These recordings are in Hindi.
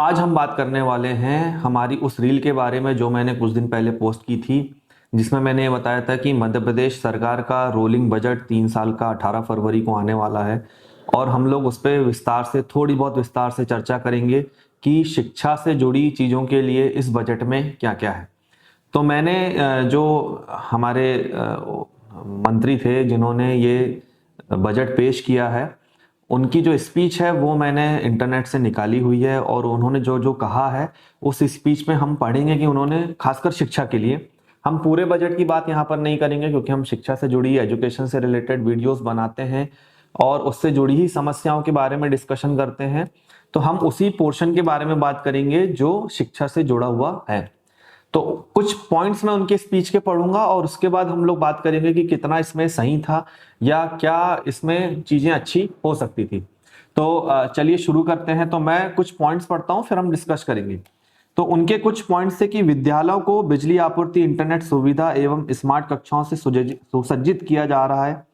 आज हम बात करने वाले हैं हमारी उस रील के बारे में जो मैंने कुछ दिन पहले पोस्ट की थी, जिसमें मैंने ये बताया था कि मध्य प्रदेश सरकार का रोलिंग बजट 3 साल का 18 फरवरी को आने वाला है। और हम लोग उस पर थोड़ी बहुत विस्तार से चर्चा करेंगे कि शिक्षा से जुड़ी चीज़ों के लिए इस बजट में क्या क्या है। तो मैंने जो हमारे मंत्री थे जिन्होंने ये बजट पेश किया है, उनकी जो स्पीच है वो मैंने इंटरनेट से निकाली हुई है। और उन्होंने जो जो कहा है उस स्पीच में हम पढ़ेंगे कि उन्होंने खासकर शिक्षा के लिए, हम पूरे बजट की बात यहाँ पर नहीं करेंगे क्योंकि हम शिक्षा से जुड़ी एजुकेशन से रिलेटेड वीडियोस बनाते हैं और उससे जुड़ी ही समस्याओं के बारे में डिस्कशन करते हैं। तो हम उसी पोर्शन के बारे में बात करेंगे जो शिक्षा से जुड़ा हुआ है। तो कुछ पॉइंट्स मैं उनके स्पीच के पढ़ूंगा और उसके बाद हम लोग बात करेंगे कि कितना इसमें सही था या क्या इसमें चीजें अच्छी हो सकती थी। तो चलिए शुरू करते हैं। तो मैं कुछ पॉइंट्स पढ़ता हूं फिर हम डिस्कस करेंगे। तो उनके कुछ पॉइंट्स थे कि विद्यालयों को बिजली आपूर्ति, इंटरनेट सुविधा एवं स्मार्ट कक्षाओं से सुसज्जित किया जा रहा है।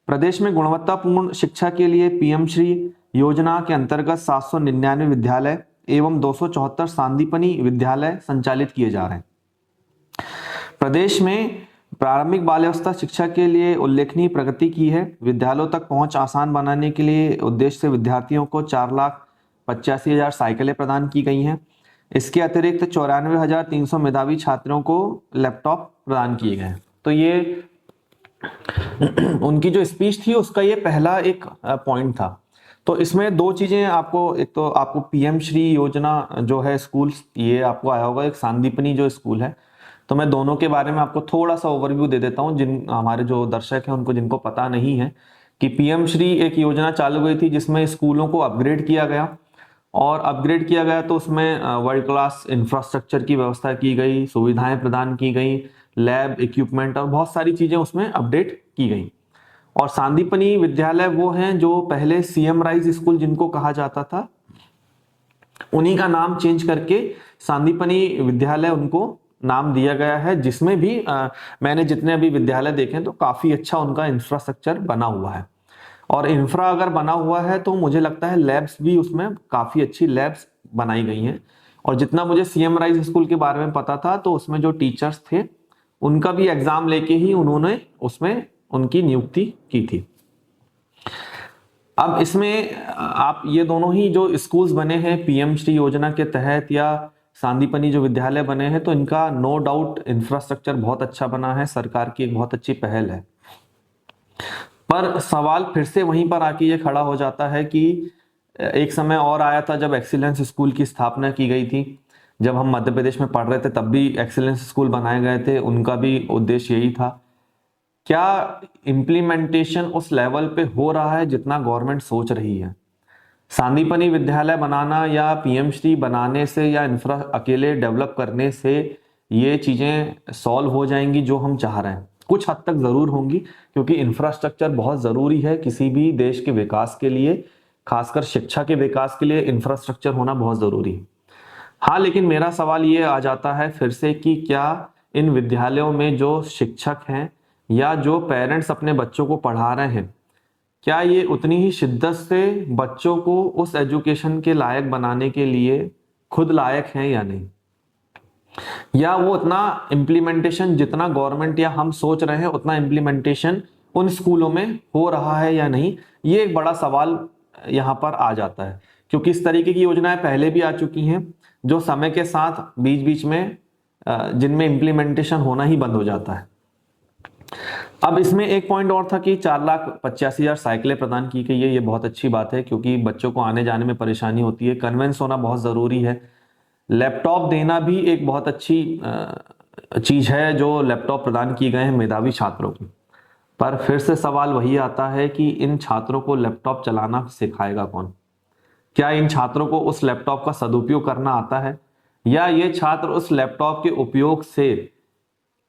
प्रदेश में गुणवत्तापूर्ण शिक्षा के लिए पीएम श्री योजना के अंतर्गत 799 विद्यालय एवं 274 सांदीपनी विद्यालय संचालित किए जा रहे हैं। प्रदेश में प्रारंभिक बाल्यावस्था शिक्षा के लिए उल्लेखनीय प्रगति की है। विद्यालयों तक पहुंच आसान बनाने के लिए उद्देश्य से विद्यार्थियों को 4,85,000 साइकिलें प्रदान की गई हैं। इसके अतिरिक्त 94,300 मेधावी छात्रों को लैपटॉप प्रदान किए गए हैं। तो ये उनकी जो स्पीच थी उसका ये पहला एक पॉइंट था। तो इसमें दो चीजें आपको, एक तो आपको पीएम श्री योजना जो है स्कूल, ये आपको आया होगा, एक सांदीपनी जो स्कूल है। तो मैं दोनों के बारे में आपको थोड़ा सा ओवरव्यू दे देता हूं जिन हमारे जो दर्शक हैं उनको, जिनको पता नहीं है कि पीएम श्री एक योजना चालू हुई थी जिसमें स्कूलों को अपग्रेड किया गया। और अपग्रेड किया गया तो उसमें वर्ल्ड क्लास इंफ्रास्ट्रक्चर की व्यवस्था की गई, सुविधाएं प्रदान की गई, लैब इक्विपमेंट और बहुत सारी चीजें उसमें अपडेट की गई। और सांदीपनी विद्यालय वो हैं जो पहले सीएम राइज स्कूल जिनको कहा जाता था, उन्हीं का नाम चेंज करके सांदीपनी विद्यालय उनको नाम दिया गया है। जिसमें भी मैंने जितने अभी विद्यालय देखे तो काफी अच्छा उनका इंफ्रास्ट्रक्चर बना हुआ है। और इंफ्रा अगर बना हुआ है तो मुझे लगता है लैब्स भी उसमें काफी अच्छी लैब्स बनाई गई हैं। और जितना मुझे सीएम राइज स्कूल के बारे में पता था तो उसमें जो टीचर्स थे उनका भी एग्जाम लेके ही उन्होंने उसमें उनकी नियुक्ति की थी। अब इसमें आप ये दोनों ही जो स्कूल्स बने हैं पीएम श्री योजना के तहत या सांदीपनी जो विद्यालय बने हैं, तो इनका नो डाउट इंफ्रास्ट्रक्चर बहुत अच्छा बना है, सरकार की एक बहुत अच्छी पहल है। पर सवाल फिर से वहीं पर आके ये खड़ा हो जाता है कि एक समय और आया था जब एक्सीलेंस स्कूल की स्थापना की गई थी। जब हम मध्य प्रदेश में पढ़ रहे थे तब भी एक्सीलेंस स्कूल बनाए गए थे, उनका भी उद्देश्य यही था। क्या इम्प्लीमेंटेशन उस लेवल पे हो रहा है जितना गवर्नमेंट सोच रही है? सांदीपनी विद्यालय बनाना या पीएम श्री बनाने से या इंफ्रा अकेले डेवलप करने से ये चीजें सॉल्व हो जाएंगी जो हम चाह रहे हैं? कुछ हद तक जरूर होंगी, क्योंकि इंफ्रास्ट्रक्चर बहुत जरूरी है किसी भी देश के विकास के लिए, खासकर शिक्षा के विकास के लिए इंफ्रास्ट्रक्चर होना बहुत जरूरी है। हाँ, लेकिन मेरा सवाल ये आ जाता है फिर से कि क्या इन विद्यालयों में जो शिक्षक हैं या जो पेरेंट्स अपने बच्चों को पढ़ा रहे हैं, क्या ये उतनी ही शिद्दत से बच्चों को उस एजुकेशन के लायक बनाने के लिए खुद लायक हैं या नहीं? या वो उतना इम्प्लीमेंटेशन जितना गवर्नमेंट या हम सोच रहे हैं उतना इम्प्लीमेंटेशन उन स्कूलों में हो रहा है या नहीं? ये एक बड़ा सवाल यहाँ पर आ जाता है, क्योंकि इस तरीके की योजनाएं पहले भी आ चुकी हैं जो समय के साथ बीच बीच में जिनमें इम्प्लीमेंटेशन होना ही बंद हो जाता है। अब इसमें एक पॉइंट और था कि 4,85,000 साइकिलें प्रदान की गई है। ये बहुत अच्छी बात है क्योंकि बच्चों को आने जाने में परेशानी होती है, कन्वेंस होना बहुत ज़रूरी है। लैपटॉप देना भी एक बहुत अच्छी चीज़ है जो लैपटॉप प्रदान किए गए हैं मेधावी छात्रों को। पर फिर से सवाल वही आता है कि इन छात्रों को लैपटॉप चलाना सिखाएगा कौन? क्या इन छात्रों को उस लैपटॉप का सदुपयोग करना आता है, या ये छात्र उस लैपटॉप के उपयोग से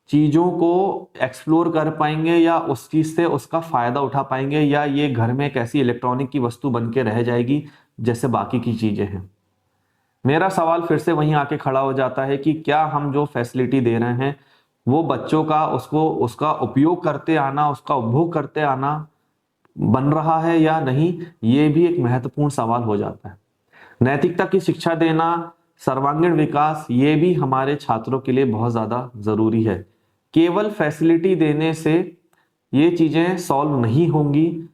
चीजों को एक्सप्लोर कर पाएंगे या उस चीज से उसका फायदा उठा पाएंगे, या ये घर में एक ऐसी इलेक्ट्रॉनिक की वस्तु बन के रह जाएगी जैसे बाकी की चीजें हैं? मेरा सवाल फिर से वहीं आके खड़ा हो जाता है कि क्या हम जो फैसिलिटी दे रहे हैं वो बच्चों का उसका उपयोग करते आना, उसका उपभोग करते आना बन रहा है या नहीं? ये भी एक महत्वपूर्ण सवाल हो जाता है। नैतिकता की शिक्षा देना, सर्वांगीण विकास, ये भी हमारे छात्रों के लिए बहुत ज्यादा जरूरी है। केवल फैसिलिटी देने से ये चीजें सॉल्व नहीं होंगी,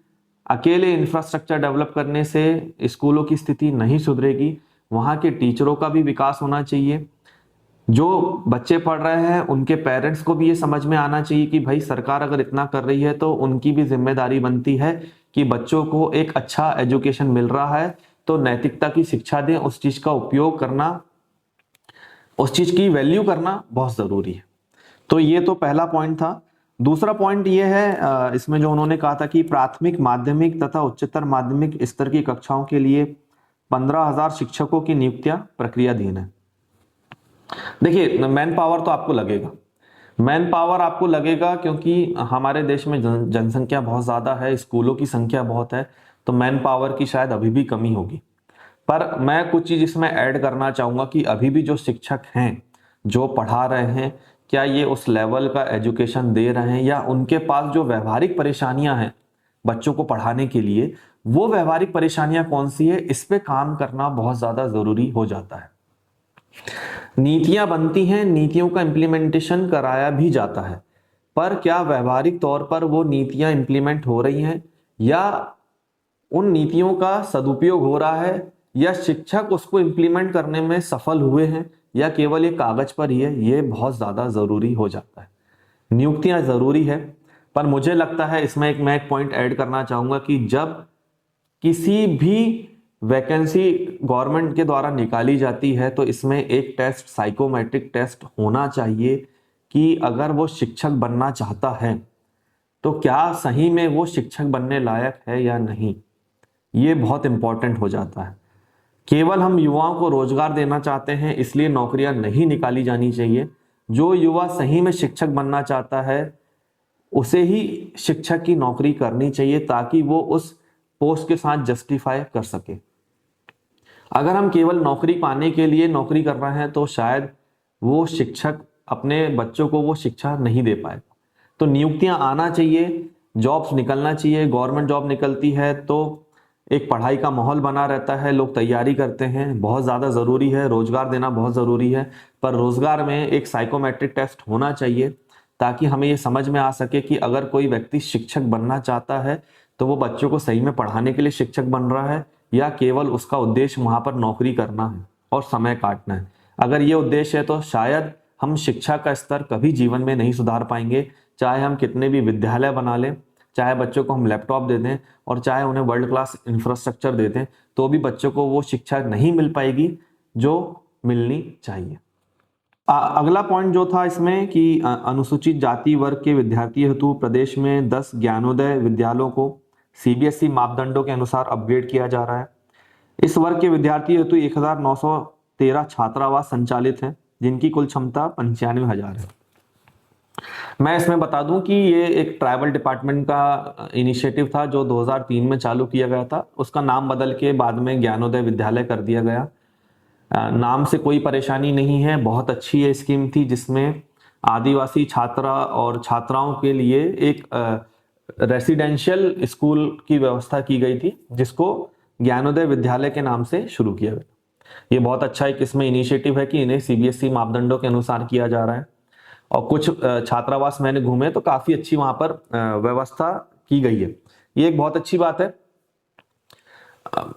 अकेले इंफ्रास्ट्रक्चर डेवलप करने से स्कूलों की स्थिति नहीं सुधरेगी। वहां के टीचरों का भी विकास होना चाहिए, जो बच्चे पढ़ रहे हैं उनके पेरेंट्स को भी ये समझ में आना चाहिए कि भाई सरकार अगर इतना कर रही है तो उनकी भी जिम्मेदारी बनती है कि बच्चों को एक अच्छा एजुकेशन मिल रहा है तो नैतिकता की शिक्षा दें, उस चीज का उपयोग करना, उस चीज की वैल्यू करना बहुत जरूरी है। तो ये तो पहला पॉइंट था। दूसरा पॉइंट ये है इसमें जो उन्होंने कहा था कि प्राथमिक, माध्यमिक तथा उच्चतर माध्यमिक स्तर की कक्षाओं के लिए 15,000 शिक्षकों की नियुक्तियां प्रक्रियाधीन है। देखिए, मैन पावर तो आपको लगेगा, मैन पावर आपको लगेगा क्योंकि हमारे देश में जनसंख्या बहुत ज्यादा है, स्कूलों की संख्या बहुत है, तो मैन पावर की शायद अभी भी कमी होगी। पर मैं कुछ चीज इसमें ऐड करना चाहूंगा कि अभी भी जो शिक्षक हैं, जो पढ़ा रहे हैं, क्या ये उस लेवल का एजुकेशन दे रहे हैं, या उनके पास जो व्यवहारिक परेशानियां हैं बच्चों को पढ़ाने के लिए, वो व्यवहारिक परेशानियां कौन सी है, इस पे काम करना बहुत ज्यादा जरूरी हो जाता है। नीतियां बनती हैं, नीतियों का इंप्लीमेंटेशन कराया भी जाता है, पर क्या व्यवहारिक तौर पर वो नीतियां इंप्लीमेंट हो रही हैं, या उन नीतियों का सदुपयोग हो रहा है, या शिक्षक उसको इंप्लीमेंट करने में सफल हुए हैं, या केवल ये कागज पर ही है, ये बहुत ज्यादा जरूरी हो जाता है। नियुक्तियां जरूरी है, पर मुझे लगता है इसमें मैं एक पॉइंट ऐड करना चाहूंगा कि जब किसी भी वैकेंसी गवर्नमेंट के द्वारा निकाली जाती है तो इसमें एक टेस्ट, साइकोमेट्रिक टेस्ट होना चाहिए कि अगर वो शिक्षक बनना चाहता है तो क्या सही में वो शिक्षक बनने लायक है या नहीं। ये बहुत इंपॉर्टेंट हो जाता है। केवल हम युवाओं को रोजगार देना चाहते हैं इसलिए नौकरियां नहीं निकाली जानी चाहिए। जो युवा सही में शिक्षक बनना चाहता है उसे ही शिक्षक की नौकरी करनी चाहिए ताकि वो उस पोस्ट के साथ जस्टिफाई कर सके। अगर हम केवल नौकरी पाने के लिए नौकरी कर रहे हैं तो शायद वो शिक्षक अपने बच्चों को वो शिक्षा नहीं दे पाएगा। तो नियुक्तियां आना चाहिए, जॉब्स निकलना चाहिए। गवर्नमेंट जॉब निकलती है तो एक पढ़ाई का माहौल बना रहता है, लोग तैयारी करते हैं, बहुत ज़्यादा ज़रूरी है, रोजगार देना बहुत ज़रूरी है। पर रोजगार में एक साइकोमेट्रिक टेस्ट होना चाहिए ताकि हमें ये समझ में आ सके कि अगर कोई व्यक्ति शिक्षक बनना चाहता है तो वो बच्चों को सही में पढ़ाने के लिए शिक्षक बन रहा है या केवल उसका उद्देश्य वहां पर नौकरी करना है और समय काटना है। अगर ये उद्देश्य है तो शायद हम शिक्षा का स्तर कभी जीवन में नहीं सुधार पाएंगे, चाहे हम कितने भी विद्यालय बना लें, चाहे बच्चों को हम लैपटॉप दे दें और चाहे उन्हें वर्ल्ड क्लास इंफ्रास्ट्रक्चर दे दें, तो भी बच्चों को वो शिक्षा नहीं मिल पाएगी जो मिलनी चाहिए। अगला पॉइंट जो था इसमें कि अनुसूचित जाति वर्ग के विद्यार्थी हेतु प्रदेश में 10 ज्ञानोदय विद्यालयों को सीबीएसई मापदंडों के अनुसार अपग्रेड किया जा रहा है। इस वर्ग के विद्यार्थी हेतु 1913 छात्रावास संचालित हैं जिनकी कुल क्षमता 95,000 है। मैं इसमें बता दूं कि ये एक ट्राइबल डिपार्टमेंट का इनिशिएटिव था जो 2003 में चालू किया गया था। उसका नाम बदल के बाद में ज्ञानोदय विद्यालय कर दिया गया। नाम से कोई परेशानी नहीं है, बहुत अच्छी ये स्कीम थी जिसमें आदिवासी छात्रा और छात्राओं के लिए एक रेसिडेंशियल स्कूल की व्यवस्था की गई थी जिसको ज्ञानोदय विद्यालय के नाम से शुरू किया गया। ये बहुत अच्छा एक इसमें इनिशिएटिव है कि इन्हें सीबीएसई मापदंडों के अनुसार किया जा रहा है। और कुछ छात्रावास मैंने घूमे तो काफी अच्छी वहां पर व्यवस्था की गई है, ये एक बहुत अच्छी बात है।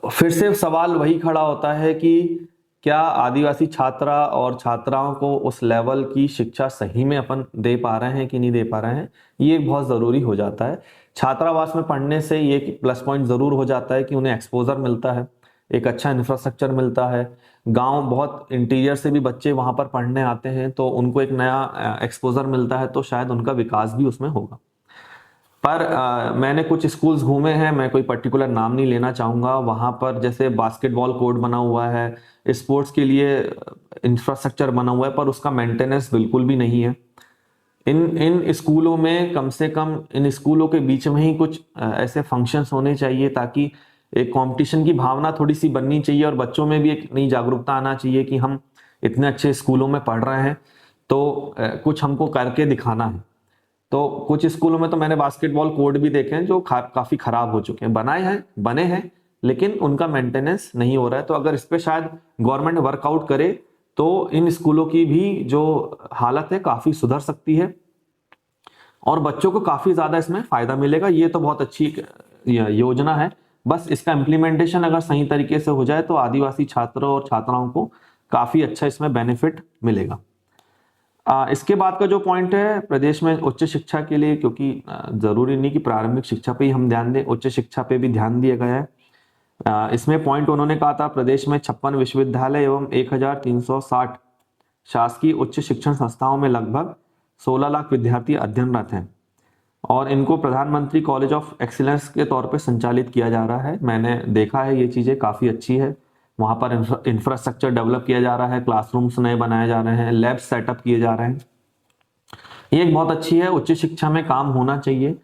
फिर से सवाल वही खड़ा होता है कि क्या आदिवासी छात्रा और छात्राओं को उस लेवल की शिक्षा सही में अपन दे पा रहे हैं कि नहीं दे पा रहे हैं, ये बहुत जरूरी हो जाता है। छात्रावास में पढ़ने से ये प्लस पॉइंट जरूर हो जाता है कि उन्हें एक्सपोजर मिलता है, एक अच्छा इंफ्रास्ट्रक्चर मिलता है। गांव बहुत इंटीरियर से भी बच्चे वहां पर पढ़ने आते हैं तो उनको एक नया एक्सपोजर मिलता है, तो शायद उनका विकास भी उसमें होगा। पर मैंने कुछ स्कूल्स घूमे हैं, मैं कोई पर्टिकुलर नाम नहीं लेना चाहूंगा। वहां पर जैसे बास्केटबॉल कोर्ट बना हुआ है, स्पोर्ट्स के लिए इंफ्रास्ट्रक्चर बना हुआ है, पर उसका मेंटेनेंस बिल्कुल भी नहीं है। इन स्कूलों में कम से कम इन स्कूलों के बीच में ही कुछ ऐसे फंक्शंस होने चाहिए ताकि एक कंपटीशन की भावना थोड़ी सी बननी चाहिए और बच्चों में भी एक नई जागरूकता आना चाहिए कि हम इतने अच्छे स्कूलों में पढ़ रहे हैं तो कुछ हमको करके दिखाना है। तो कुछ स्कूलों में तो मैंने बास्केटबॉल कोर्ट भी देखे हैं जो काफी खराब हो चुके हैं, बने हैं लेकिन उनका मेंटेनेंस नहीं हो रहा है। तो अगर इस पे शायद गवर्नमेंट वर्कआउट करे तो इन स्कूलों की भी जो हालत है काफी सुधर सकती है और बच्चों को काफी ज्यादा इसमें फायदा मिलेगा। ये तो बहुत अच्छी योजना है, बस इसका इम्प्लीमेंटेशन अगर सही तरीके से हो जाए तो आदिवासी छात्रों और छात्राओं को काफी अच्छा इसमें बेनिफिट मिलेगा। इसके बाद का जो पॉइंट है प्रदेश में उच्च शिक्षा के लिए, क्योंकि जरूरी नहीं कि प्रारंभिक शिक्षा पे ही हम ध्यान दें, उच्च शिक्षा पे भी ध्यान दिया गया है। इसमें पॉइंट उन्होंने कहा था प्रदेश में 56 विश्वविद्यालय एवं 1360 शासकीय उच्च शिक्षण संस्थाओं में लगभग 16 लाख विद्यार्थी अध्ययनरत हैं और इनको प्रधानमंत्री कॉलेज ऑफ एक्सीलेंस के तौर पे संचालित किया जा रहा है। मैंने देखा है, ये चीजें काफी अच्छी है। वहां पर इंफ्रास्ट्रक्चर डेवलप किया जा रहा है, क्लासरूम्स नए बनाए जा रहे हैं, लैब सेटअप किए जा रहे हैं। ये एक बहुत अच्छी है। उच्च शिक्षा में काम होना चाहिए।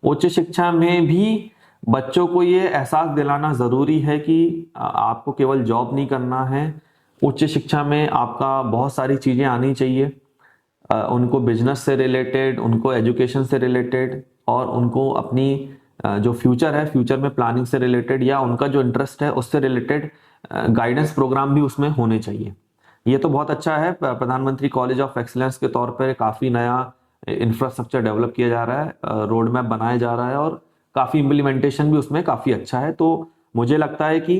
उच्च शिक्षा में भी बच्चों को ये एहसास दिलाना जरूरी है कि आपको केवल जॉब नहीं करना है, उच्च शिक्षा में आपका बहुत सारी चीजें आनी चाहिए। उनको बिजनेस से रिलेटेड, उनको एजुकेशन से रिलेटेड और उनको अपनी जो फ्यूचर है, फ्यूचर में प्लानिंग से रिलेटेड या उनका जो इंटरेस्ट है उससे रिलेटेड गाइडेंस प्रोग्राम भी उसमें होने चाहिए। ये तो बहुत अच्छा है। प्रधानमंत्री कॉलेज ऑफ एक्सीलेंस के तौर पर काफी नया इंफ्रास्ट्रक्चर डेवलप किया जा रहा है, रोड मैप बनाया जा रहा है और काफी इम्प्लीमेंटेशन भी उसमें काफी अच्छा है। तो मुझे लगता है कि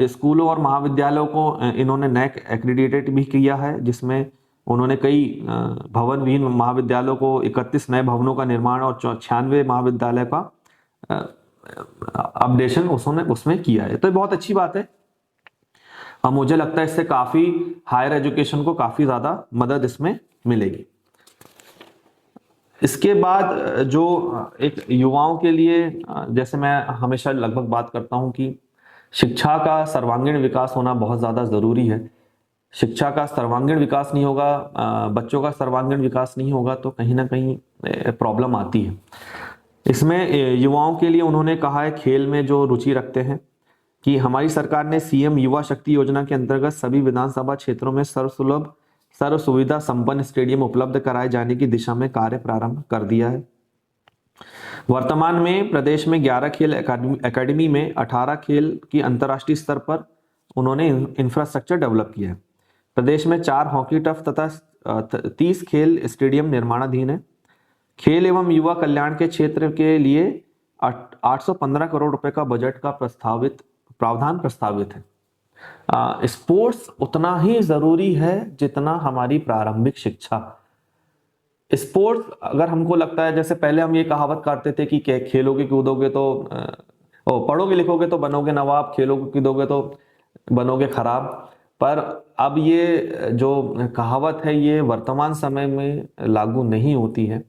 स्कूलों और महाविद्यालयों को इन्होंने नैक एक्रीडिटेट भी किया है, जिसमें उन्होंने कई भवन विहीन महाविद्यालयों को 31 नए भवनों का निर्माण और 96 महाविद्यालय का अपडेशन उसमें किया है। तो ये बहुत अच्छी बात है और मुझे लगता है इससे काफी हायर एजुकेशन को काफी ज्यादा मदद इसमें मिलेगी। इसके बाद जो एक युवाओं के लिए, जैसे मैं हमेशा लगभग बात करता हूं कि शिक्षा का सर्वांगीण विकास होना बहुत ज्यादा जरूरी है। शिक्षा का सर्वांगीण विकास नहीं होगा, बच्चों का सर्वांगीण विकास नहीं होगा तो कहीं ना कहीं प्रॉब्लम आती है। इसमें युवाओं के लिए उन्होंने कहा है, खेल में जो रुचि रखते हैं, कि हमारी सरकार ने सीएम युवा शक्ति योजना के अंतर्गत सभी विधानसभा क्षेत्रों में सर्वसुलभ सर्व सुविधा संपन्न स्टेडियम उपलब्ध कराए जाने की दिशा में कार्य प्रारंभ कर दिया है। वर्तमान में प्रदेश में 11 खेल एकेडमी में 18 खेल की अंतर्राष्ट्रीय स्तर पर उन्होंने इंफ्रास्ट्रक्चर डेवलप किया है। प्रदेश में 4 हॉकी टफ तथा 30 खेल स्टेडियम निर्माणाधीन है। खेल एवं युवा कल्याण के क्षेत्र के लिए 815 करोड़ रुपए का बजट का प्रावधान प्रस्तावित है। स्पोर्ट्स उतना ही जरूरी है जितना हमारी प्रारंभिक शिक्षा। स्पोर्ट्स अगर हमको लगता है, जैसे पहले हम ये कहावत करते थे कि खेलोगे कूदोगे तो पढ़ोगे लिखोगे तो बनोगे नवाब, खेलोगे कूदोगे तो बनोगे खराब, पर अब ये जो कहावत है ये वर्तमान समय में लागू नहीं होती है।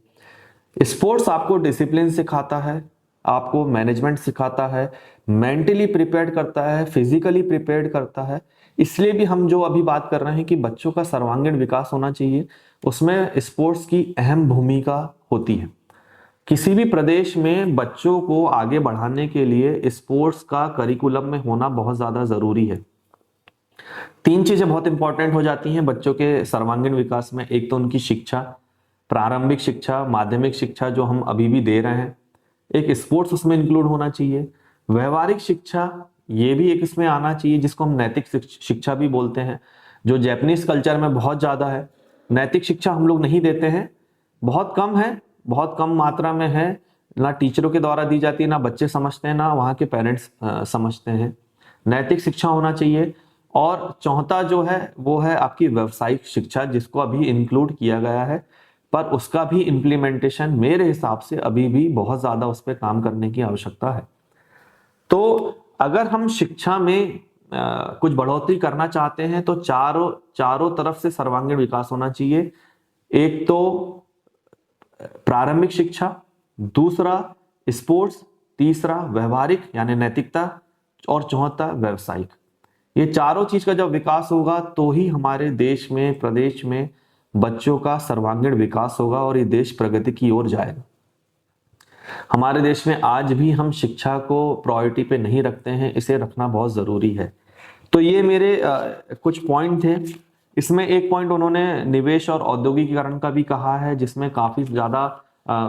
स्पोर्ट्स आपको डिसिप्लिन सिखाता है, आपको मैनेजमेंट सिखाता है, मेंटली प्रिपेयर्ड करता है, फिजिकली प्रिपेयर्ड करता है। इसलिए भी हम जो अभी बात कर रहे हैं कि बच्चों का सर्वांगीण विकास होना चाहिए, उसमें स्पोर्ट्स की अहम भूमिका होती है। किसी भी प्रदेश में बच्चों को आगे बढ़ाने के लिए स्पोर्ट्स का करिकुलम में होना बहुत ज्यादा जरूरी है। 3 चीजें बहुत इंपॉर्टेंट हो जाती हैं बच्चों के सर्वांगीण विकास में। एक तो उनकी शिक्षा, प्रारंभिक शिक्षा, माध्यमिक शिक्षा जो हम अभी भी दे रहे हैं, एक स्पोर्ट्स उसमें इंक्लूड होना चाहिए। व्यवहारिक शिक्षा ये भी एक इसमें आना चाहिए, जिसको हम नैतिक शिक्षा भी बोलते हैं, जो जापानीज कल्चर में बहुत ज्यादा है। नैतिक शिक्षा हम लोग नहीं देते हैं, बहुत कम है, बहुत कम मात्रा में है, ना टीचरों के द्वारा दी जाती है, ना बच्चे समझते हैं, ना वहाँ के पेरेंट्स समझते हैं। नैतिक शिक्षा होना चाहिए। और चौथा जो है वो है आपकी व्यावसायिक शिक्षा, जिसको अभी इंक्लूड किया गया है, पर उसका भी इम्प्लीमेंटेशन मेरे हिसाब से अभी भी बहुत ज्यादा उस पर काम करने की आवश्यकता है। तो अगर हम शिक्षा में कुछ बढ़ोतरी करना चाहते हैं तो चारों तरफ से सर्वांगीण विकास होना चाहिए। एक तो प्रारंभिक शिक्षा, दूसरा स्पोर्ट्स, तीसरा व्यवहारिक यानी नैतिकता और चौथा व्यावसायिक। ये चारों चीज का जब विकास होगा तो ही हमारे देश में, प्रदेश में बच्चों का सर्वांगीण विकास होगा और ये देश प्रगति की ओर जाएगा। हमारे देश में आज भी हम शिक्षा को प्रायोरिटी पे नहीं रखते हैं, इसे रखना बहुत जरूरी है। तो ये मेरे कुछ पॉइंट थे। इसमें एक पॉइंट उन्होंने निवेश और औद्योगिकीकरण का भी कहा है, जिसमें काफी ज्यादा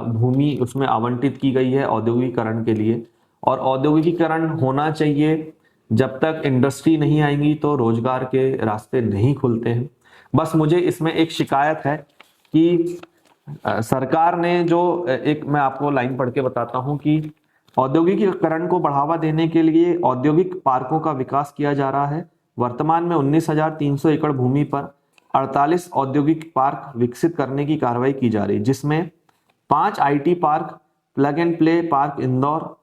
भूमि उसमें आवंटित की गई है औद्योगिकीकरण के लिए। और औद्योगिकीकरण होना चाहिए। जब तक इंडस्ट्री नहीं आएंगी तो रोजगार के रास्ते नहीं खुलते हैं। बस मुझे इसमें एक शिकायत है कि सरकार ने जो एक मैं आपको लाइन पढ़ के बताता हूं कि औद्योगिकीकरण को बढ़ावा देने के लिए औद्योगिक पार्कों का विकास किया जा रहा है। वर्तमान में 19,300 एकड़ भूमि पर 48 औद्योगिक पार्क विकसित करने की कार्रवाई की जा रही है, जिसमें 5 IT park, plug and play park Indore,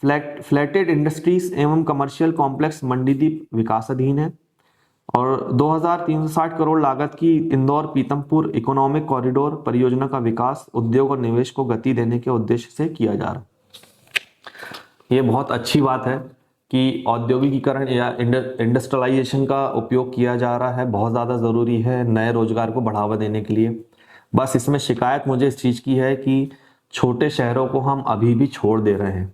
flatted industries एवं कमर्शियल कॉम्प्लेक्स मंडीदीप विकासाधीन है। और 2,360 करोड़ लागत की इंदौर पीतमपुर इकोनॉमिक कॉरिडोर परियोजना का विकास उद्योग और निवेश को गति देने के उद्देश्य से किया जा रहा है। ये बहुत अच्छी बात है कि औद्योगिकीकरण या इंडस्ट्रियलाइजेशन का उपयोग किया जा रहा है, बहुत ज़्यादा ज़रूरी है नए रोजगार को बढ़ावा देने के लिए। बस इसमें शिकायत मुझे इस चीज़ की है कि छोटे शहरों को हम अभी भी छोड़ दे रहे हैं।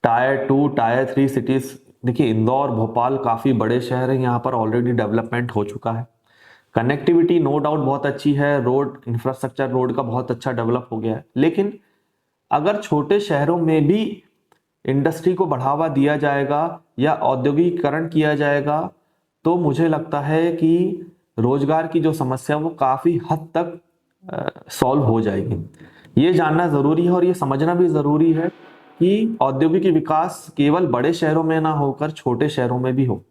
टायर 2, टायर 3 सिटीज, देखिए इंदौर, भोपाल काफ़ी बड़े शहर हैं, यहाँ पर ऑलरेडी डेवलपमेंट हो चुका है। कनेक्टिविटी नो डाउट बहुत अच्छी है, रोड इंफ्रास्ट्रक्चर रोड का बहुत अच्छा डेवलप हो गया है। लेकिन अगर छोटे शहरों में भी इंडस्ट्री को बढ़ावा दिया जाएगा या औद्योगिकीकरण किया जाएगा तो मुझे लगता है कि रोजगार की जो समस्या वो काफ़ी हद तक सॉल्व हो जाएगी। ये जानना ज़रूरी है और ये समझना भी ज़रूरी है कि औद्योगिक विकास केवल बड़े शहरों में ना होकर छोटे शहरों में भी हो,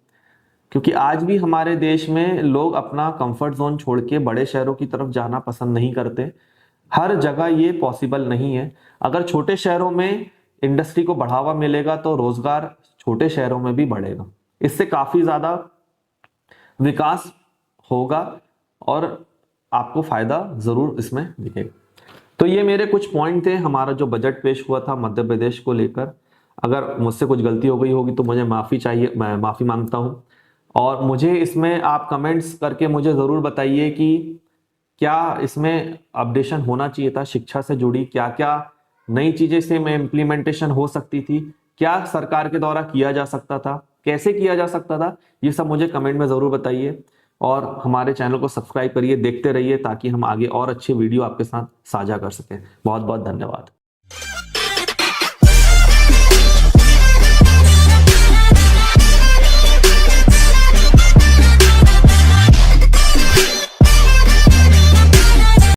क्योंकि आज भी हमारे देश में लोग अपना कंफर्ट जोन छोड़ के बड़े शहरों की तरफ जाना पसंद नहीं करते। हर जगह ये पॉसिबल नहीं है। अगर छोटे शहरों में इंडस्ट्री को बढ़ावा मिलेगा तो रोजगार छोटे शहरों में भी बढ़ेगा, इससे काफी ज्यादा विकास होगा और आपको फायदा जरूर इसमें दिखेगा। तो ये मेरे कुछ पॉइंट थे हमारा जो बजट पेश हुआ था मध्य प्रदेश को लेकर। अगर मुझसे कुछ गलती हो गई होगी तो मुझे माफी चाहिए, मैं माफी मांगता हूँ। और मुझे इसमें आप कमेंट्स करके मुझे जरूर बताइए कि क्या इसमें अपडेशन होना चाहिए था, शिक्षा से जुड़ी क्या क्या नई चीजें से में इम्प्लीमेंटेशन हो सकती थी, क्या सरकार के द्वारा किया जा सकता था, कैसे किया जा सकता था, ये सब मुझे कमेंट में जरूर बताइए। और हमारे चैनल को सब्सक्राइब करिए, देखते रहिए ताकि हम आगे और अच्छे वीडियो आपके साथ साझा कर सकें। बहुत बहुत धन्यवाद।